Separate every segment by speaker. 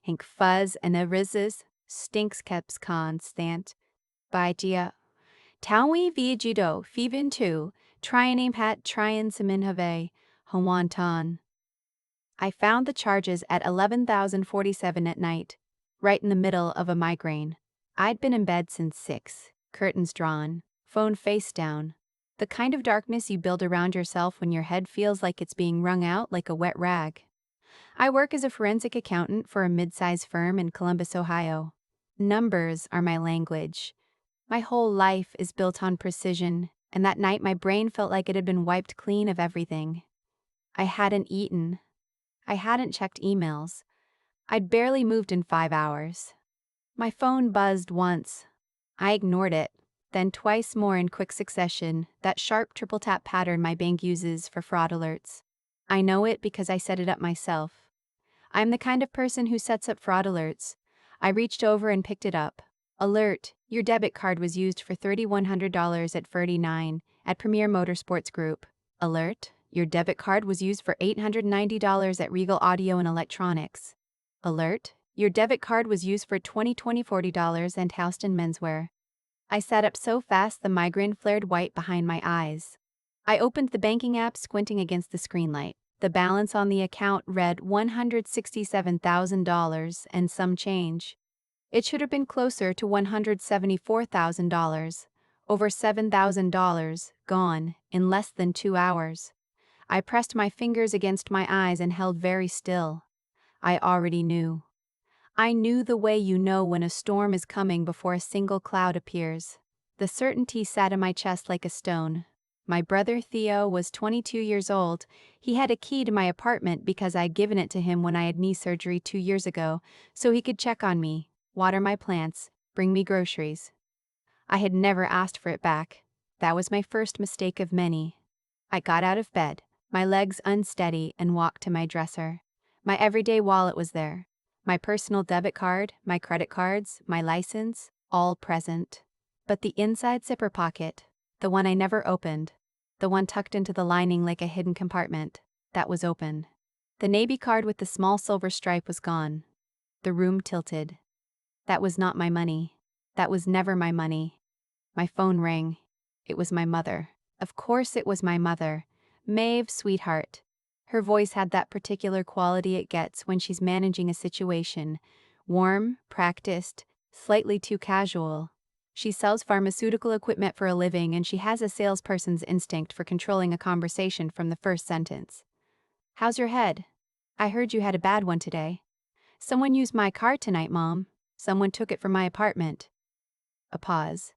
Speaker 1: Hank fuzz and arises, stinks keps constant. By dia. Taui vi judo, fivin tu, trianim hat trian samin have, hawantan. I found the charges at 11,047 at night, right in the middle of a migraine. I'd been in bed since 6, curtains drawn, phone face down. The kind of darkness you build around yourself when your head feels like it's being wrung out like a wet rag. I work as a forensic accountant for a mid-size firm in Columbus, Ohio. Numbers are my language. My whole life is built on precision, and that night my brain felt like it had been wiped clean of everything. I hadn't eaten. I hadn't checked emails. I'd barely moved in 5 hours. My phone buzzed once. I ignored it, then twice more in quick succession, that sharp triple tap pattern my bank uses for fraud alerts. I know it because I set it up myself. I'm the kind of person who sets up fraud alerts. I reached over and picked it up. Alert, your debit card was used for $3,100 at 39 at Premier Motorsports Group. Alert, your debit card was used for $890 at Regal Audio and Electronics. Alert, your debit card was used for $40 and Houston Menswear. I sat up so fast the migraine flared white behind my eyes. I opened the banking app, squinting against the screen light. The balance on the account read $167,000 and some change. It should have been closer to $174,000, over $7,000, gone, in less than 2 hours. I pressed my fingers against my eyes and held very still. I already knew. I knew the way you know when a storm is coming before a single cloud appears. The certainty sat in my chest like a stone. My brother Theo was 22 years old. He had a key to my apartment because I'd given it to him when I had knee surgery 2 years ago, so he could check on me, water my plants, bring me groceries. I had never asked for it back. That was my first mistake of many. I got out of bed, my legs unsteady, and walked to my dresser. My everyday wallet was there. My personal debit card, my credit cards, my license, all present. But the inside zipper pocket, the one I never opened, the one tucked into the lining like a hidden compartment, that was open. The navy card with the small silver stripe was gone. The room tilted. That was not my money. That was never my money. My phone rang. It was my mother. Of course it was my mother. Maeve, sweetheart. Her voice had that particular quality it gets when she's managing a situation. Warm, practiced, slightly too casual. She sells pharmaceutical equipment for a living, and she has a salesperson's instinct for controlling a conversation from the first sentence. How's your head? I heard you had a bad one today. Someone used my car tonight, Mom. Someone took it from my apartment. A pause.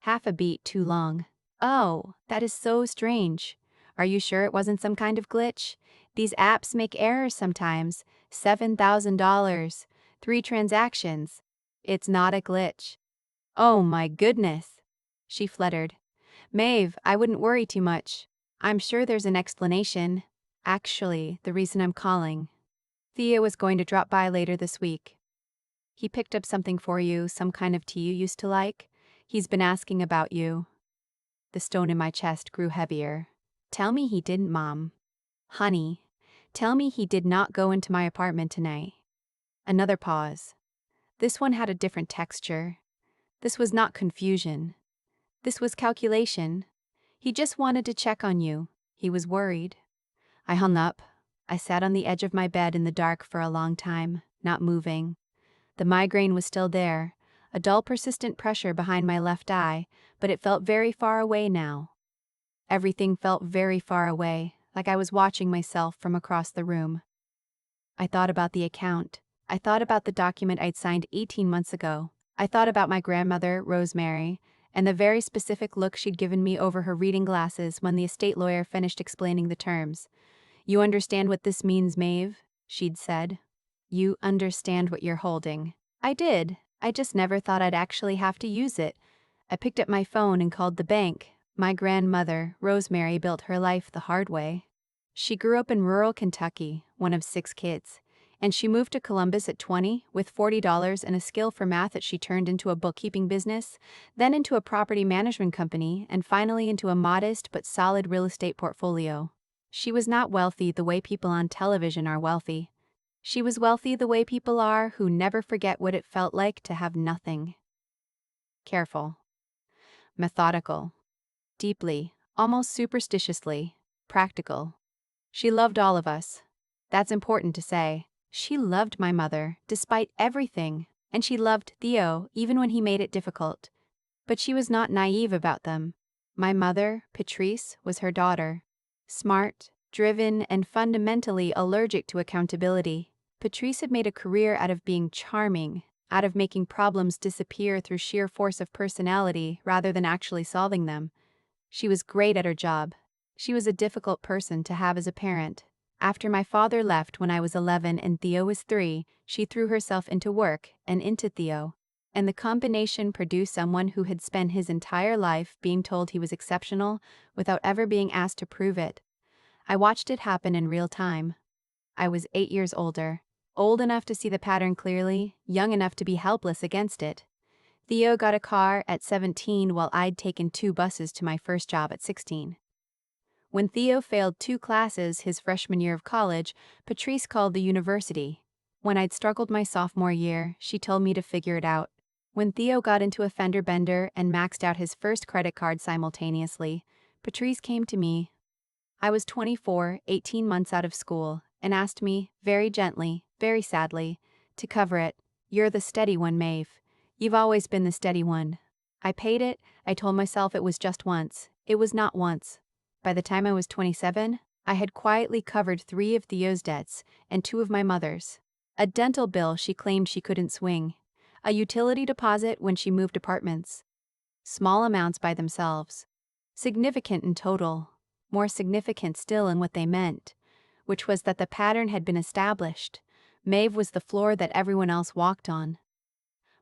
Speaker 1: Half a beat too long. Oh, that is so strange. Are you sure it wasn't some kind of glitch? These apps make errors sometimes. $7,000, 3 transactions. It's not a glitch. Oh my goodness. She fluttered. Maeve, I wouldn't worry too much. I'm sure there's an explanation. Actually, the reason I'm calling. Theo is going to drop by later this week. He picked up something for you, some kind of tea you used to like. He's been asking about you. The stone in my chest grew heavier. Tell me he didn't, Mom. Honey, tell me he did not go into my apartment tonight. Another pause. This one had a different texture. This was not confusion. This was calculation. He just wanted to check on you. He was worried. I hung up. I sat on the edge of my bed in the dark for a long time, not moving. The migraine was still there, a dull persistent pressure behind my left eye, but it felt very far away now. Everything felt very far away, like I was watching myself from across the room. I thought about the account. I thought about the document I'd signed 18 months ago. I thought about my grandmother, Rosemary, and the very specific look she'd given me over her reading glasses when the estate lawyer finished explaining the terms. You understand what this means, Maeve? She'd said. You understand what you're holding. I did. I just never thought I'd actually have to use it. I picked up my phone and called the bank. My grandmother, Rosemary, built her life the hard way. She grew up in rural Kentucky, one of 6 kids, and she moved to Columbus at 20 with $40 and a skill for math that she turned into a bookkeeping business, then into a property management company, and finally into a modest but solid real estate portfolio. She was not wealthy the way people on television are wealthy. She was wealthy the way people are who never forget what it felt like to have nothing. Careful. Methodical. Deeply, almost superstitiously, practical. She loved all of us. That's important to say. She loved my mother, despite everything, and she loved Theo even when he made it difficult. But she was not naive about them. My mother, Patrice, was her daughter. Smart, driven, and fundamentally allergic to accountability. Patrice had made a career out of being charming, out of making problems disappear through sheer force of personality rather than actually solving them. She was great at her job. She was a difficult person to have as a parent. After my father left when I was 11 and Theo was 3, she threw herself into work and into Theo. And the combination produced someone who had spent his entire life being told he was exceptional without ever being asked to prove it. I watched it happen in real time. I was 8 years older, old enough to see the pattern clearly, young enough to be helpless against it. Theo got a car at 17 while I'd taken 2 buses to my first job at 16. When Theo failed 2 classes his freshman year of college, Patrice called the university. When I'd struggled my sophomore year, she told me to figure it out. When Theo got into a fender bender and maxed out his first credit card simultaneously, Patrice came to me. I was 24, 18 months out of school, and asked me, very gently, very sadly, to cover it. "You're the steady one, Maeve. You've always been the steady one." I paid it. I told myself it was just once. It was not once. By the time I was 27, I had quietly covered 3 of Theo's debts and 2 of my mother's. A dental bill she claimed she couldn't swing. A utility deposit when she moved apartments. Small amounts by themselves. Significant in total. More significant still in what they meant, which was that the pattern had been established. Maeve was the floor that everyone else walked on.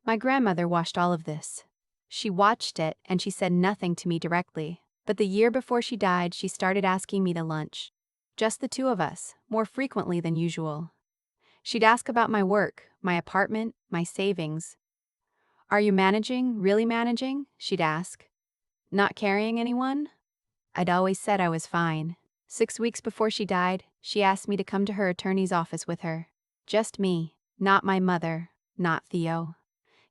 Speaker 1: My grandmother watched all of this. She watched it and she said nothing to me directly, but the year before she died she started asking me to lunch. Just the 2 of us, more frequently than usual. She'd ask about my work, my apartment, my savings. "Are you managing, really managing?" she'd ask. "Not carrying anyone?" I'd always said I was fine. 6 weeks before she died, she asked me to come to her attorney's office with her. Just me, not my mother, not Theo.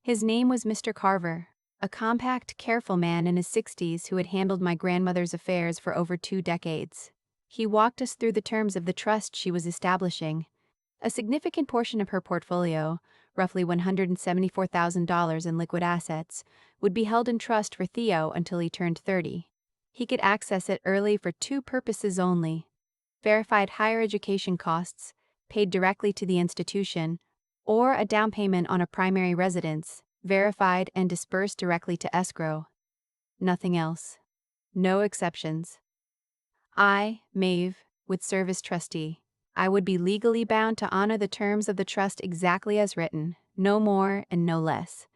Speaker 1: His name was Mr. Carver, a compact, careful man in his 60s who had handled my grandmother's affairs for over 2 decades. He walked us through the terms of the trust she was establishing. A significant portion of her portfolio, roughly $174,000 in liquid assets, would be held in trust for Theo until he turned 30. He could access it early for 2 purposes only: verified higher education costs, paid directly to the institution, or a down payment on a primary residence, verified and dispersed directly to escrow. Nothing else. No exceptions. I, Maeve, would serve as trustee. I would be legally bound to honor the terms of the trust exactly as written, no more and no less.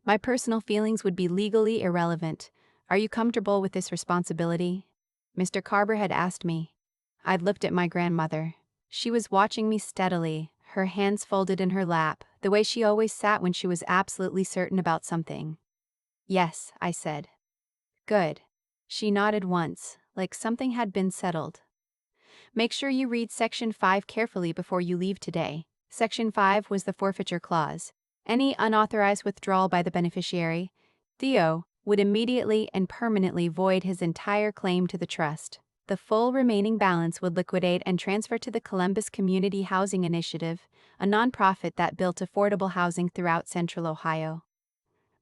Speaker 1: My personal feelings would be legally irrelevant. Are you comfortable with this responsibility? Mr. Carver had asked me. I'd looked at my grandmother. She was watching me steadily, her hands folded in her lap, the way she always sat when she was absolutely certain about something. "Yes," I said. "Good." She nodded once, like something had been settled. "Make sure you read Section 5 carefully before you leave today." Section 5 was the forfeiture clause. Any unauthorized withdrawal by the beneficiary, Theo, would immediately and permanently void his entire claim to the trust. The full remaining balance would liquidate and transfer to the Columbus Community Housing Initiative, a nonprofit that built affordable housing throughout central Ohio.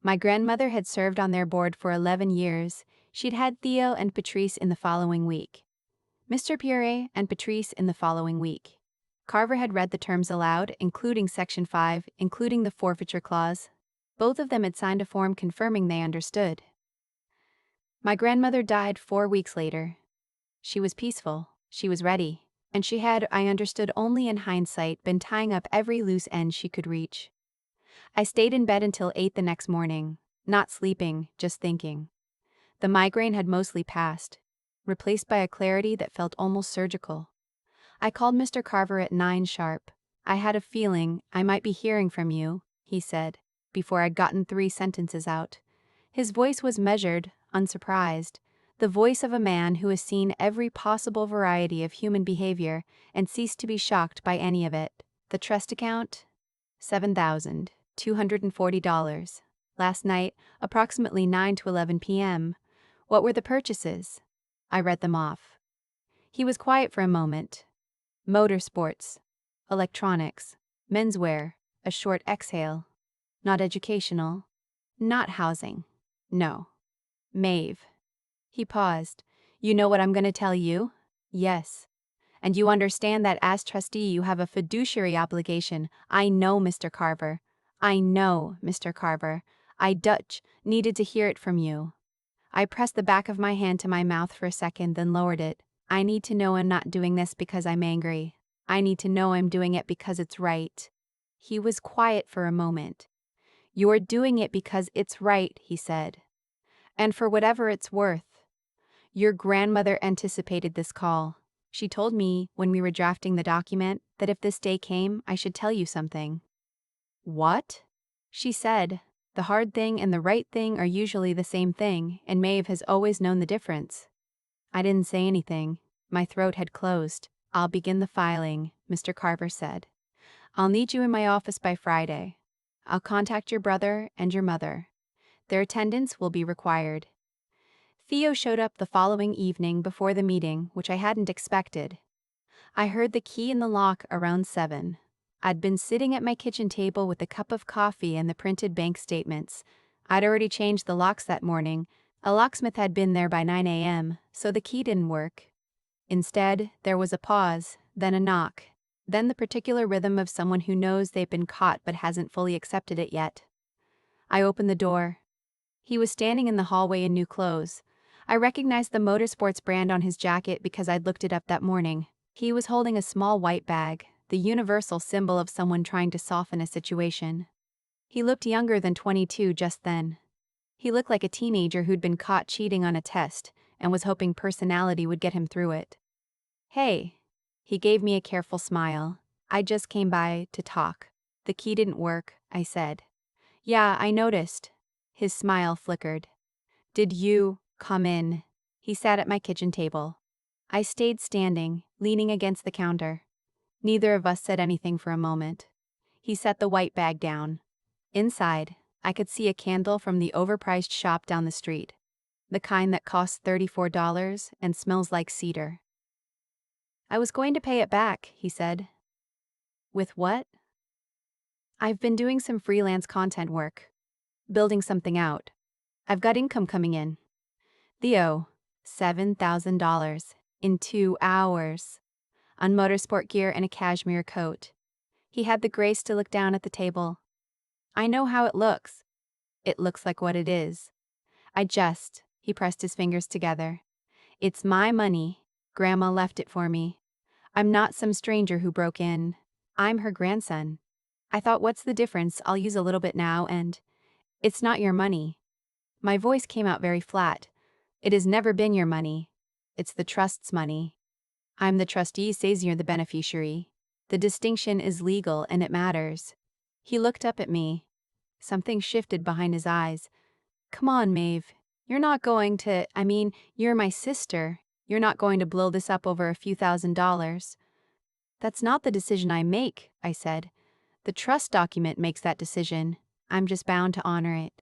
Speaker 1: My grandmother had served on their board for 11 years. She'd had Theo and Patrice in the following week. Mr. Pure and Patrice in the following week. Carver had read the terms aloud, including Section 5, including the forfeiture clause. Both of them had signed a form confirming they understood. My grandmother died 4 weeks later. She was peaceful, she was ready, and she had, I understood only in hindsight, been tying up every loose end she could reach. I stayed in bed until 8 the next morning, not sleeping, just thinking. The migraine had mostly passed, replaced by a clarity that felt almost surgical. I called Mr. Carver at 9 sharp. "I had a feeling I might be hearing from you," he said, before I'd gotten 3 sentences out. His voice was measured, unsurprised, the voice of a man who has seen every possible variety of human behavior and ceased to be shocked by any of it. The trust account? $7,240. Last night, approximately 9 to 11 p.m. What were the purchases? I read them off. He was quiet for a moment. Motorsports, electronics, menswear, a short exhale. Not educational. Not housing. No. Maeve. He paused. You know what I'm going to tell you? Yes. And you understand that as trustee you have a fiduciary obligation. I know, Mr. Carver. I know, Mr. Carver. I needed to hear it from you. I pressed the back of my hand to my mouth for a second, then lowered it. I need to know I'm not doing this because I'm angry. I need to know I'm doing it because it's right. He was quiet for a moment. You're doing it because it's right, he said. And for whatever it's worth. Your grandmother anticipated this call. She told me, when we were drafting the document, that if this day came, I should tell you something. What? She said, the hard thing and the right thing are usually the same thing, and Maeve has always known the difference. I didn't say anything. My throat had closed. I'll begin the filing, Mr. Carver said. I'll need you in my office by Friday. I'll contact your brother and your mother. Their attendance will be required. Theo showed up the following evening before the meeting, which I hadn't expected. I heard the key in the lock around 7. I'd been sitting at my kitchen table with a cup of coffee and the printed bank statements. I'd already changed the locks that morning. A locksmith had been there by 9 a.m., so the key didn't work. Instead, there was a pause, then a knock, then the particular rhythm of someone who knows they've been caught but hasn't fully accepted it yet. I opened the door. He was standing in the hallway in new clothes. I recognized the motorsports brand on his jacket because I'd looked it up that morning. He was holding a small white bag, the universal symbol of someone trying to soften a situation. He looked younger than 22 just then. He looked like a teenager who'd been caught cheating on a test and was hoping personality would get him through it. Hey. He gave me a careful smile. I just came by to talk. The key didn't work, I said. Yeah, I noticed. His smile flickered. Did you come in? He sat at my kitchen table. I stayed standing, leaning against the counter. Neither of us said anything for a moment. He set the white bag down. Inside, I could see a candle from the overpriced shop down the street. The kind that costs $34 and smells like cedar. I was going to pay it back, he said. With what? I've been doing some freelance content work. Building something out. I've got income coming in. Theo, $7,000 in 2 hours. On motorsport gear and a cashmere coat. He had the grace to look down at the table. I know how it looks. It looks like what it is. He pressed his fingers together. It's my money. Grandma left it for me. I'm not some stranger who broke in. I'm her grandson. I thought, what's the difference? I'll use a little bit now and... It's not your money. My voice came out very flat. It has never been your money. It's the trust's money. I'm the trustee, says you're the beneficiary. The distinction is legal and it matters. He looked up at me. Something shifted behind his eyes. Come on, Maeve. You're not going to, you're my sister. You're not going to blow this up over a few $1,000s. That's not the decision I make, I said. The trust document makes that decision. I'm just bound to honor it.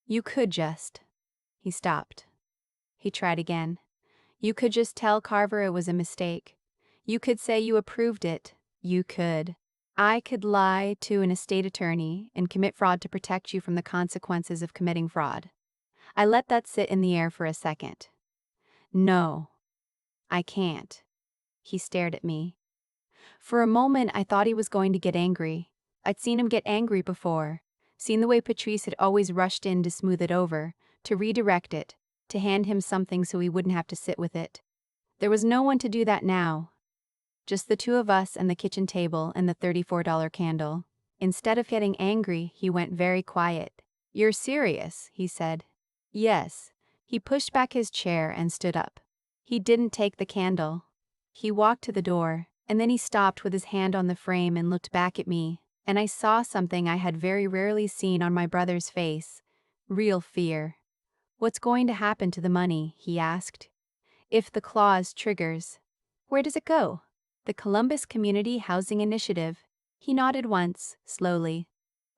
Speaker 1: You could just. He stopped. He tried again. You could just tell Carver it was a mistake. You could say you approved it. You could. I could lie to an estate attorney and commit fraud to protect you from the consequences of committing fraud. I let that sit in the air for a second. No, I can't. He stared at me. For a moment, I thought he was going to get angry. I'd seen him get angry before, seen the way Patrice had always rushed in to smooth it over, to redirect it, to hand him something so he wouldn't have to sit with it. There was no one to do that now. Just the two of us and the kitchen table and the $34 candle. Instead of getting angry, he went very quiet. You're serious, he said. Yes. He pushed back his chair and stood up. He didn't take the candle. He walked to the door, and then he stopped with his hand on the frame and looked back at me, and I saw something I had very rarely seen on my brother's face. Real fear. What's going to happen to the money, he asked. If the clause triggers. Where does it go? The Columbus Community Housing Initiative. He nodded once, slowly.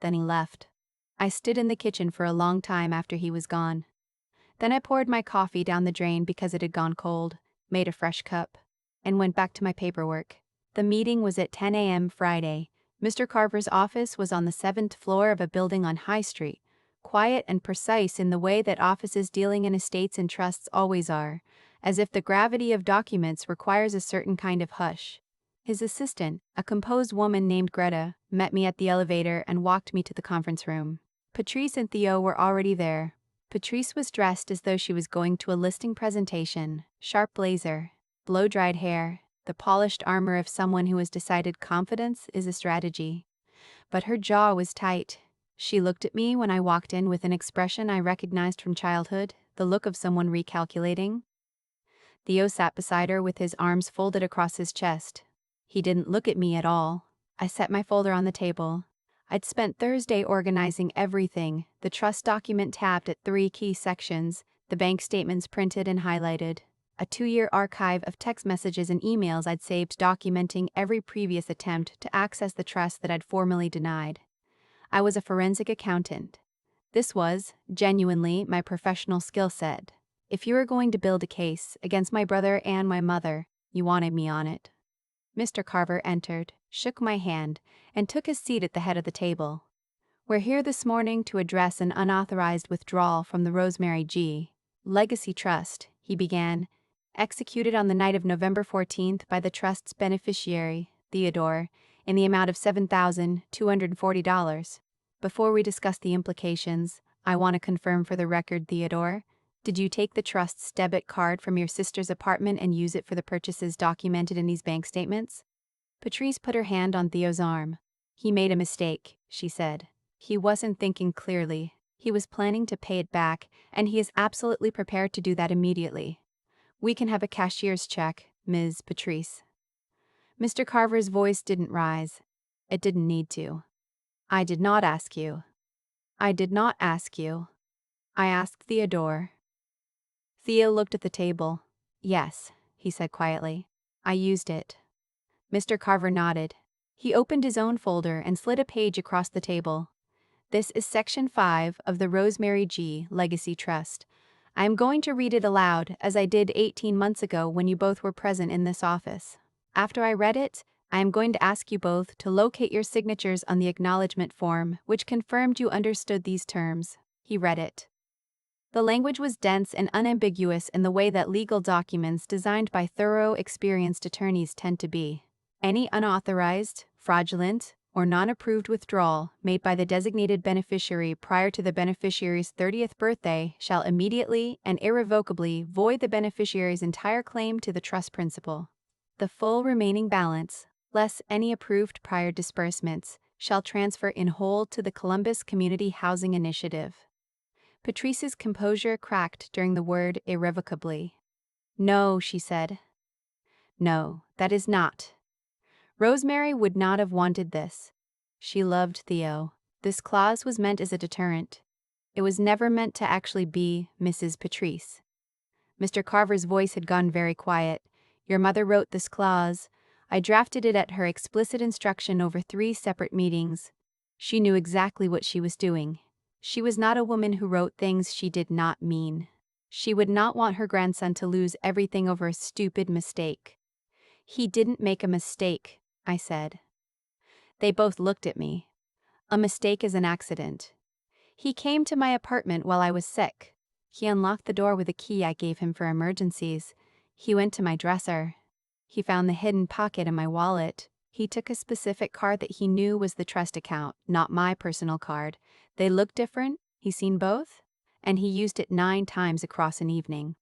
Speaker 1: Then he left. I stood in the kitchen for a long time after he was gone. Then I poured my coffee down the drain because it had gone cold, made a fresh cup, and went back to my paperwork. The meeting was at 10 a.m. Friday. Mr. Carver's office was on the 7th floor of a building on High Street, quiet and precise in the way that offices dealing in estates and trusts always are, as if the gravity of documents requires a certain kind of hush. His assistant, a composed woman named Greta, met me at the elevator and walked me to the conference room. Patrice and Theo were already there. Patrice was dressed as though she was going to a listing presentation, sharp blazer, blow-dried hair, the polished armor of someone who has decided confidence is a strategy. But her jaw was tight. She looked at me when I walked in with an expression I recognized from childhood, the look of someone recalculating. Theo sat beside her with his arms folded across his chest. He didn't look at me at all. I set my folder on the table. I'd spent Thursday organizing everything, the trust document tabbed at 3 key sections, the bank statements printed and highlighted, a 2-year archive of text messages and emails I'd saved documenting every previous attempt to access the trust that I'd formally denied. I was a forensic accountant. This was, genuinely, my professional skill set. If you were going to build a case against my brother and my mother, you wanted me on it. Mr. Carver entered, shook my hand, and took his seat at the head of the table. We're here this morning to address an unauthorized withdrawal from the Rosemary G. Legacy Trust, he began, executed on the night of November 14th by the trust's beneficiary, Theodore, in the amount of $7,240. Before we discuss the implications, I want to confirm for the record, Theodore, did you take the trust's debit card from your sister's apartment and use it for the purchases documented in these bank statements? Patrice put her hand on Theo's arm. He made a mistake, she said. He wasn't thinking clearly. He was planning to pay it back, and he is absolutely prepared to do that immediately. We can have a cashier's check, Ms. Patrice. Mr. Carver's voice didn't rise. It didn't need to. I did not ask you. I did not ask you. I asked Theodore. Theo looked at the table. Yes, he said quietly. I used it. Mr. Carver nodded. He opened his own folder and slid a page across the table. This is Section 5 of the Rosemary G. Legacy Trust. I am going to read it aloud, as I did 18 months ago when you both were present in this office. After I read it, I am going to ask you both to locate your signatures on the acknowledgement form, which confirmed you understood these terms. He read it. The language was dense and unambiguous in the way that legal documents designed by thorough, experienced attorneys tend to be. Any unauthorized, fraudulent, or non-approved withdrawal made by the designated beneficiary prior to the beneficiary's 30th birthday shall immediately and irrevocably void the beneficiary's entire claim to the trust principal. The full remaining balance, less any approved prior disbursements, shall transfer in whole to the Columbus Community Housing Initiative. Patrice's composure cracked during the word irrevocably. No, she said. No, that is not. Rosemary would not have wanted this. She loved Theo. This clause was meant as a deterrent. It was never meant to actually be Mrs. Patrice. Mr. Carver's voice had gone very quiet. Your mother wrote this clause. I drafted it at her explicit instruction over 3 separate meetings. She knew exactly what she was doing. She was not a woman who wrote things she did not mean. She would not want her grandson to lose everything over a stupid mistake. He didn't make a mistake, I said. They both looked at me. A mistake is an accident. He came to my apartment while I was sick. He unlocked the door with a key I gave him for emergencies. He went to my dresser. He found the hidden pocket in my wallet. He took a specific card that he knew was the trust account, not my personal card. They looked different, he's seen both, and he used it 9 times across an evening.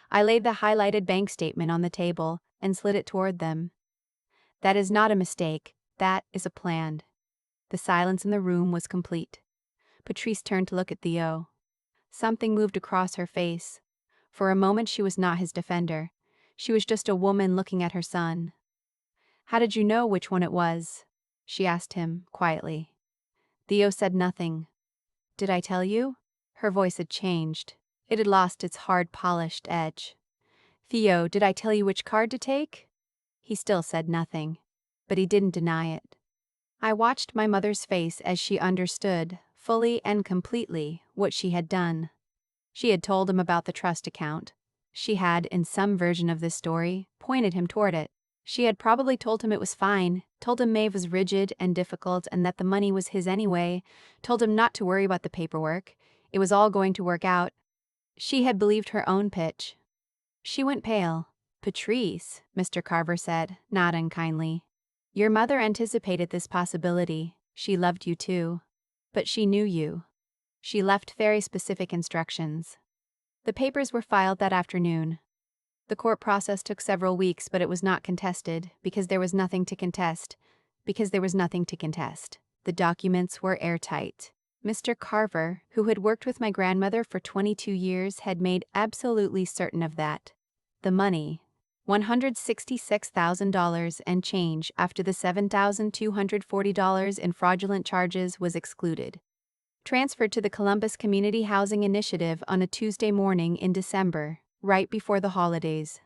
Speaker 1: I laid the highlighted bank statement on the table and slid it toward them. That is not a mistake, that is a plan. The silence in the room was complete. Patrice turned to look at Theo. Something moved across her face. For a moment she was not his defender. She was just a woman looking at her son. How did you know which one it was? She asked him, quietly. Theo said nothing. Did I tell you? Her voice had changed. It had lost its hard, polished edge. Theo, did I tell you which card to take? He still said nothing, but he didn't deny it. I watched my mother's face as she understood, fully and completely, what she had done. She had told him about the trust account. She had, in some version of this story, pointed him toward it. She had probably told him it was fine, told him Maeve was rigid and difficult and that the money was his anyway, told him not to worry about the paperwork. It was all going to work out. She had believed her own pitch. She went pale. "Patrice," Mr. Carver said, not unkindly. "Your mother anticipated this possibility. She loved you too. But she knew you. She left very specific instructions." The papers were filed that afternoon. The court process took several weeks, but it was not contested, because there was nothing to contest. The documents were airtight. Mr. Carver, who had worked with my grandmother for 22 years, had made absolutely certain of that. The money, $166,000 and change after the $7,240 in fraudulent charges, was excluded. Transferred to the Columbus Community Housing Initiative on a Tuesday morning in December, right before the holidays.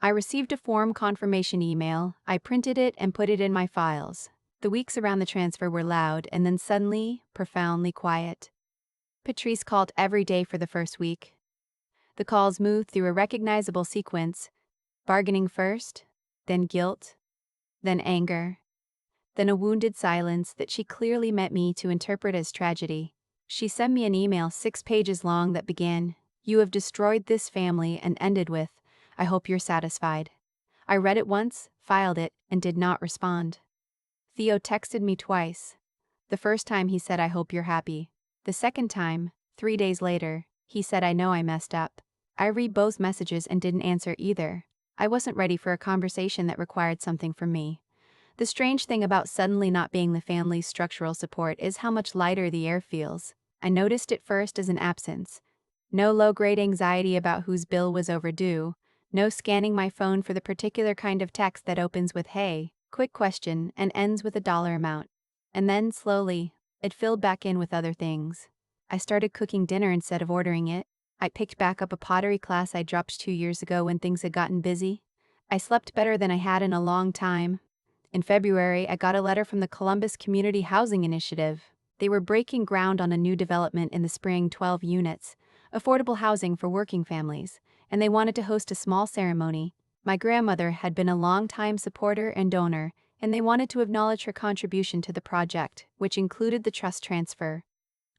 Speaker 1: I received a form confirmation email. I printed it and put it in my files. The weeks around the transfer were loud and then suddenly, profoundly quiet. Patrice called every day for the first week. The calls moved through a recognizable sequence: bargaining first, then guilt, then anger, then a wounded silence that she clearly meant me to interpret as tragedy. She sent me an email 6 pages long that began, "You have destroyed this family," and ended with, "I hope you're satisfied." I read it once, filed it, and did not respond. Theo texted me twice. The first time he said, "I hope you're happy." The second time, 3 days later, he said, "I know I messed up." I read both messages and didn't answer either. I wasn't ready for a conversation that required something from me. The strange thing about suddenly not being the family's structural support is how much lighter the air feels. I noticed it first as an absence. No low-grade anxiety about whose bill was overdue. No scanning my phone for the particular kind of text that opens with "Hey," quick question, and ends with a dollar amount. And then, slowly, it filled back in with other things. I started cooking dinner instead of ordering it. I picked back up a pottery class I dropped 2 years ago when things had gotten busy. I slept better than I had in a long time. In February, I got a letter from the Columbus Community Housing Initiative. They were breaking ground on a new development in the spring, 12 units, affordable housing for working families, and they wanted to host a small ceremony. My grandmother had been a long-time supporter and donor, and they wanted to acknowledge her contribution to the project, which included the trust transfer.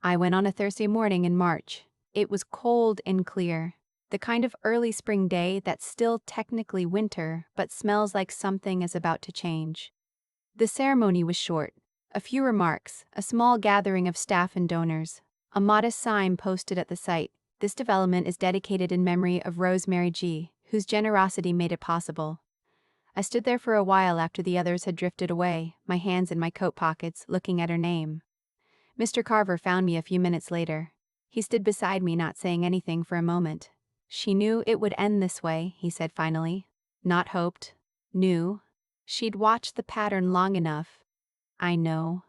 Speaker 1: I went on a Thursday morning in March. It was cold and clear. The kind of early spring day that's still technically winter, but smells like something is about to change. The ceremony was short. A few remarks, a small gathering of staff and donors. A modest sign posted at the site: "This development is dedicated in memory of Rosemary G., whose generosity made it possible." I stood there for a while after the others had drifted away, my hands in my coat pockets, looking at her name. Mr. Carver found me a few minutes later. He stood beside me, not saying anything for a moment. "She knew it would end this way," he said finally. "Not hoped. Knew. She'd watched the pattern long enough." "I know."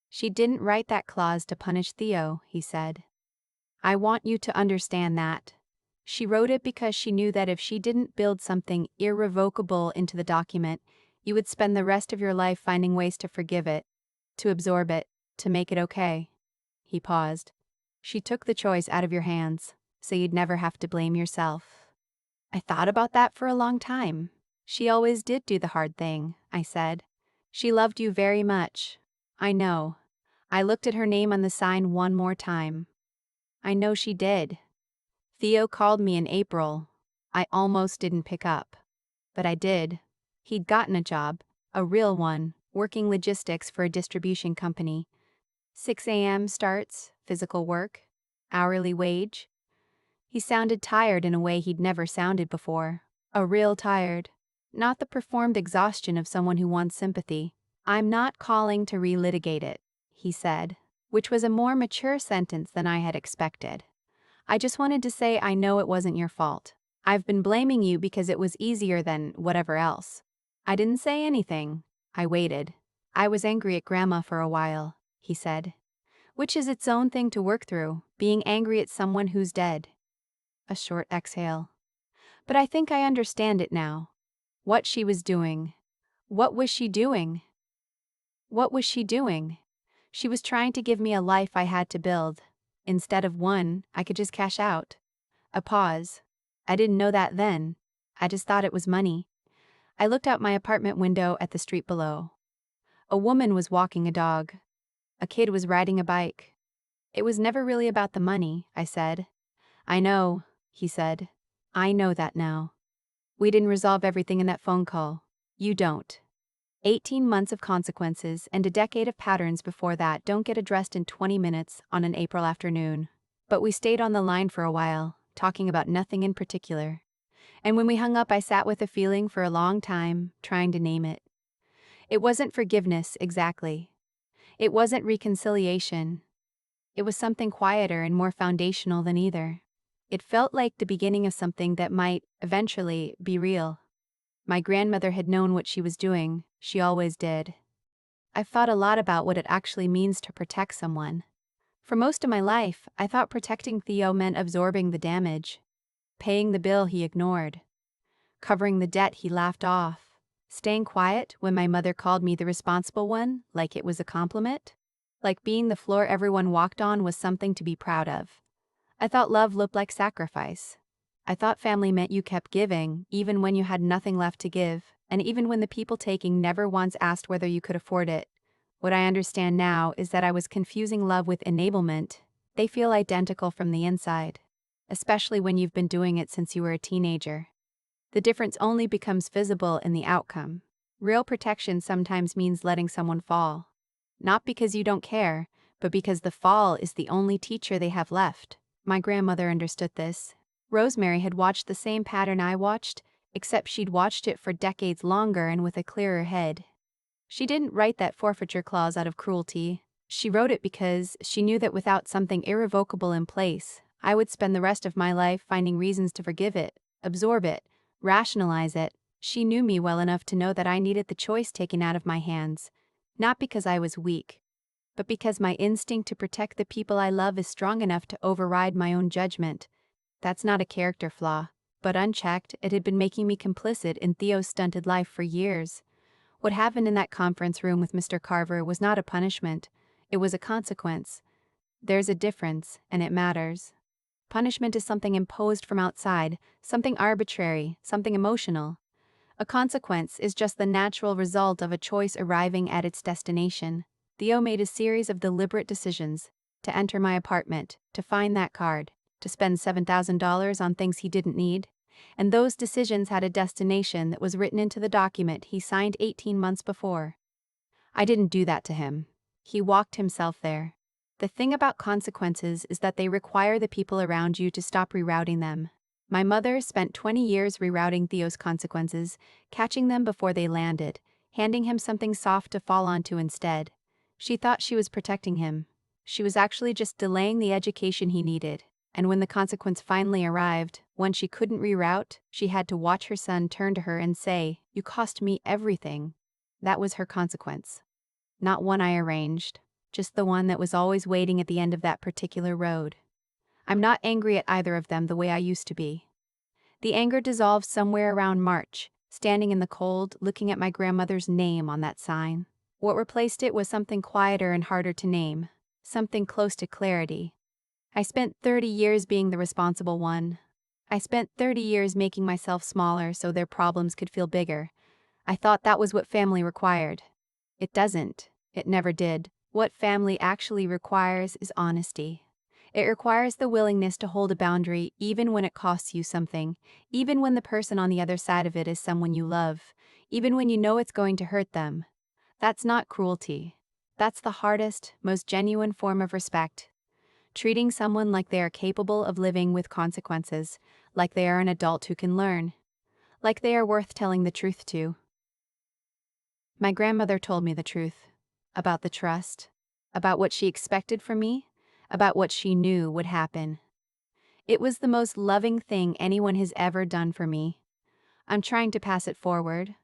Speaker 1: "She didn't write that clause to punish Theo," he said. "I want you to understand that. She wrote it because she knew that if she didn't build something irrevocable into the document, you would spend the rest of your life finding ways to forgive it, to absorb it, to make it okay." He paused. "She took the choice out of your hands, so you'd never have to blame yourself." I thought about that for a long time. "She always did do the hard thing," I said. "She loved you very much." "I know." I looked at her name on the sign one more time. "I know she did." Theo called me in April. I almost didn't pick up. But I did. He'd gotten a job, a real one, working logistics for a distribution company. 6 a.m. starts, physical work, hourly wage. He sounded tired in a way he'd never sounded before. A real tired. Not the performed exhaustion of someone who wants sympathy. "I'm not calling to relitigate it," he said, which was a more mature sentence than I had expected. "I just wanted to say I know it wasn't your fault. I've been blaming you because it was easier than whatever else." I didn't say anything. I waited. "I was angry at Grandma for a while," he said. "Which is its own thing to work through, being angry at someone who's dead." A short exhale. "But I think I understand it now. What she was doing. What was she doing?" What was she doing? She was trying to give me a life I had to build, instead of one I could just cash out. A pause. I didn't know that then. I just thought it was money. I looked out my apartment window at the street below. A woman was walking a dog. A kid was riding a bike. It was never really about the money, I said. I know, he said. I know that now. We didn't resolve everything in that phone call. You don't. 18 months of consequences and a decade of patterns before that don't get addressed in 20 minutes on an April afternoon. But we stayed on the line for a while, talking about nothing in particular. And when we hung up, I sat with a feeling for a long time, trying to name it. It wasn't forgiveness, exactly. It wasn't reconciliation. It was something quieter and more foundational than either. It felt like the beginning of something that might, eventually, be real. My grandmother had known what she was doing. She always did. I've thought a lot about what it actually means to protect someone. For most of my life, I thought protecting Theo meant absorbing the damage, paying the bill he ignored, covering the debt he laughed off, staying quiet when my mother called me the responsible one, like it was a compliment, like being the floor everyone walked on was something to be proud of. I thought love looked like sacrifice. I thought family meant you kept giving, even when you had nothing left to give, and even when the people taking never once asked whether you could afford it. What I understand now is that I was confusing love with enablement. They feel identical from the inside, especially when you've been doing it since you were a teenager. The difference only becomes visible in the outcome. Real protection sometimes means letting someone fall. Not because you don't care, but because the fall is the only teacher they have left. My grandmother understood this. Rosemary had watched the same pattern I watched, except she'd watched it for decades longer and with a clearer head. She didn't write that forfeiture clause out of cruelty. She wrote it because she knew that without something irrevocable in place, I would spend the rest of my life finding reasons to forgive it, absorb it, rationalize it. She knew me well enough to know that I needed the choice taken out of my hands, not because I was weak, but because my instinct to protect the people I love is strong enough to override my own judgment. That's not a character flaw, but unchecked, it had been making me complicit in Theo's stunted life for years. What happened in that conference room with Mr. Carver was not a punishment, it was a consequence. There's a difference, and it matters. Punishment is something imposed from outside, something arbitrary, something emotional. A consequence is just the natural result of a choice arriving at its destination. Theo made a series of deliberate decisions: to enter my apartment, to find that card, to spend $7,000 on things he didn't need. And those decisions had a destination that was written into the document he signed 18 months before. I didn't do that to him. He walked himself there. The thing about consequences is that they require the people around you to stop rerouting them. My mother spent 20 years rerouting Theo's consequences, catching them before they landed, handing him something soft to fall onto instead. She thought she was protecting him. She was actually just delaying the education he needed. And when the consequence finally arrived, one she couldn't reroute, she had to watch her son turn to her and say, "You cost me everything." That was her consequence. Not one I arranged, just the one that was always waiting at the end of that particular road. I'm not angry at either of them the way I used to be. The anger dissolved somewhere around March, standing in the cold, looking at my grandmother's name on that sign. What replaced it was something quieter and harder to name, something close to clarity. I spent 30 years being the responsible one. I spent 30 years making myself smaller so their problems could feel bigger. I thought that was what family required. It doesn't. It never did. What family actually requires is honesty. It requires the willingness to hold a boundary even when it costs you something, even when the person on the other side of it is someone you love, even when you know it's going to hurt them. That's not cruelty. That's the hardest, most genuine form of respect. Treating someone like they are capable of living with consequences, like they are an adult who can learn, like they are worth telling the truth to. My grandmother told me the truth. About the trust. About what she expected from me. About what she knew would happen. It was the most loving thing anyone has ever done for me. I'm trying to pass it forward,